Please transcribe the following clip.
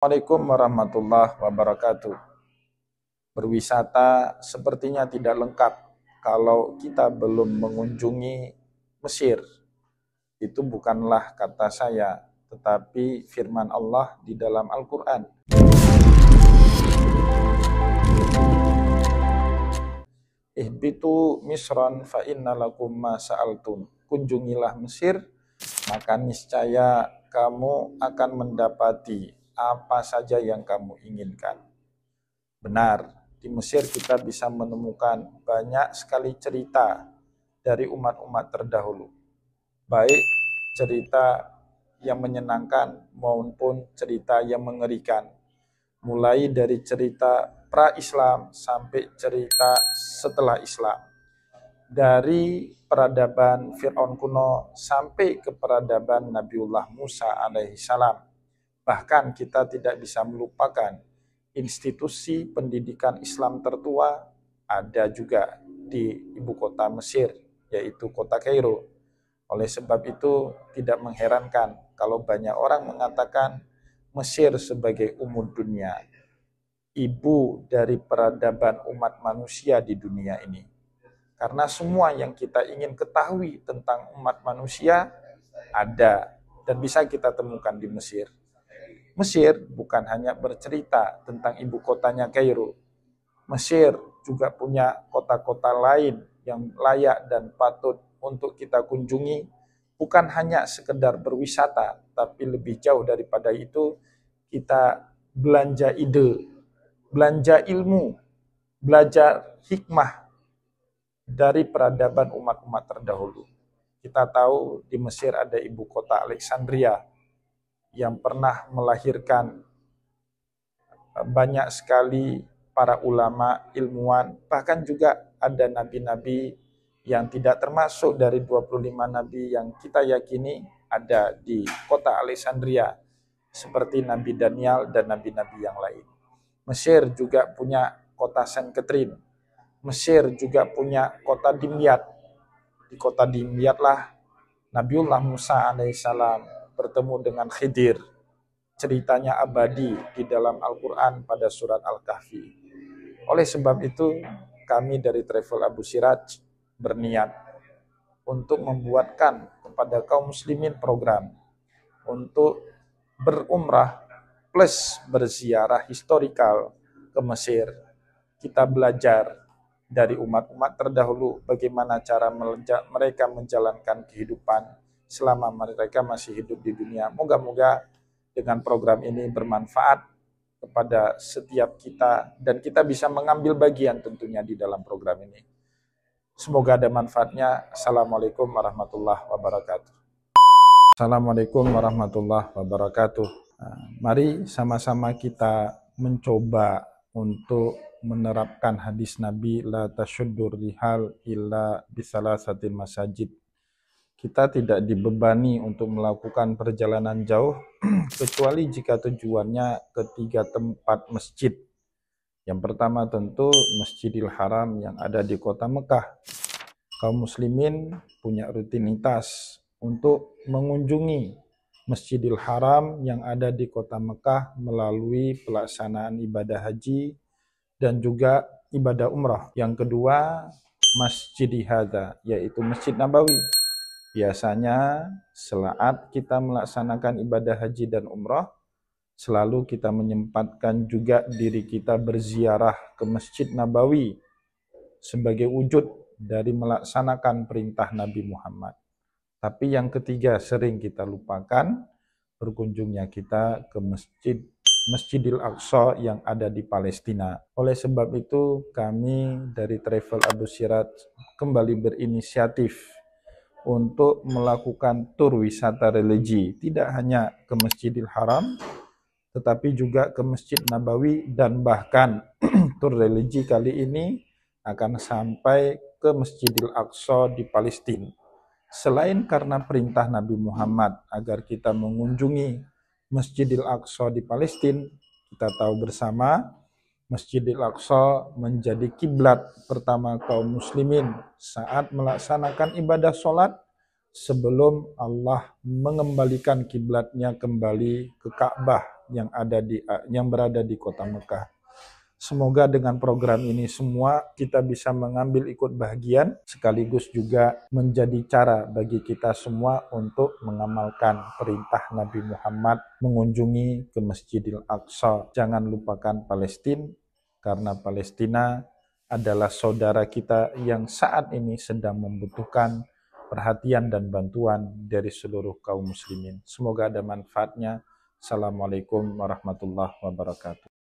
Assalamualaikum warahmatullahi wabarakatuh. Berwisata sepertinya tidak lengkap kalau kita belum mengunjungi Mesir. Itu bukanlah kata saya, tetapi firman Allah di dalam Al-Quran. Ihbitu misran fa inna lakum ma sa'altum. Kunjungilah Mesir, maka niscaya kamu akan mendapati apa saja yang kamu inginkan. Benar, di Mesir kita bisa menemukan banyak sekali cerita dari umat-umat terdahulu. Baik cerita yang menyenangkan maupun cerita yang mengerikan. Mulai dari cerita pra-Islam sampai cerita setelah Islam. Dari peradaban Fir'aun kuno sampai ke peradaban Nabiullah Musa alaihissalam. Bahkan kita tidak bisa melupakan institusi pendidikan Islam tertua ada juga di ibu kota Mesir, yaitu kota Kairo. Oleh sebab itu tidak mengherankan kalau banyak orang mengatakan Mesir sebagai dunia, ibu dari peradaban umat manusia di dunia ini. Karena semua yang kita ingin ketahui tentang umat manusia ada dan bisa kita temukan di Mesir. Mesir bukan hanya bercerita tentang ibu kotanya Kairo. Mesir juga punya kota-kota lain yang layak dan patut untuk kita kunjungi. Bukan hanya sekedar berwisata, tapi lebih jauh daripada itu, kita belanja ide, belanja ilmu, belajar hikmah dari peradaban umat-umat terdahulu. Kita tahu di Mesir ada ibu kota Alexandria yang pernah melahirkan banyak sekali para ulama, ilmuwan, bahkan juga ada nabi-nabi yang tidak termasuk dari 25 nabi yang kita yakini ada di kota Alexandria, seperti Nabi Daniel dan nabi-nabi yang lain. Mesir juga punya kota Saint Catherine. Mesir juga punya kota Dimyat. Di kota Dimyatlah Nabiullah Musa alaihissalam bertemu dengan Khidir. Ceritanya abadi di dalam Al-Quran pada surat Al-Kahfi. Oleh sebab itu, kami dari Travel Abu Siraj berniat untuk membuatkan kepada kaum muslimin program untuk berumrah plus berziarah historikal ke Mesir. Kita belajar dari umat-umat terdahulu bagaimana cara mereka menjalankan kehidupan selama mereka masih hidup di dunia. Moga-moga dengan program ini bermanfaat kepada setiap kita dan kita bisa mengambil bagian tentunya di dalam program ini. Semoga ada manfaatnya. Assalamualaikum warahmatullahi wabarakatuh. Assalamualaikum warahmatullahi wabarakatuh. Mari sama-sama kita mencoba untuk menerapkan hadis Nabi la tasyuddur rihal illa bisalasatil masajid. Kita tidak dibebani untuk melakukan perjalanan jauh kecuali jika tujuannya ke 3 tempat masjid. Yang pertama tentu Masjidil Haram yang ada di kota Mekah. Kaum muslimin punya rutinitas untuk mengunjungi Masjidil Haram yang ada di kota Mekah melalui pelaksanaan ibadah haji dan juga ibadah umrah. Yang kedua, Masjid Hadza, yaitu Masjid Nabawi. Biasanya saat kita melaksanakan ibadah haji dan umrah, selalu kita menyempatkan juga diri kita berziarah ke Masjid Nabawi sebagai wujud dari melaksanakan perintah Nabi Muhammad. Tapi yang ketiga sering kita lupakan, berkunjungnya kita ke Masjidil Aqsa yang ada di Palestina. Oleh sebab itu, kami dari Travel Abu Siraj kembali berinisiatif untuk melakukan tur wisata religi, tidak hanya ke Masjidil Haram, tetapi juga ke Masjid Nabawi, dan bahkan tur religi kali ini akan sampai ke Masjidil Aqsa di Palestina. Selain karena perintah Nabi Muhammad agar kita mengunjungi Masjidil Aqsa di Palestina, kita tahu bersama Masjidil Aqsa menjadi kiblat pertama kaum muslimin saat melaksanakan ibadah sholat sebelum Allah mengembalikan kiblatnya kembali ke Ka'bah yang berada di kota Mekah. Semoga dengan program ini semua kita bisa mengambil ikut bahagian, sekaligus juga menjadi cara bagi kita semua untuk mengamalkan perintah Nabi Muhammad mengunjungi ke Masjidil Aqsa. Jangan lupakan Palestina, karena Palestina adalah saudara kita yang saat ini sedang membutuhkan perhatian dan bantuan dari seluruh kaum muslimin. Semoga ada manfaatnya. Assalamualaikum warahmatullahi wabarakatuh.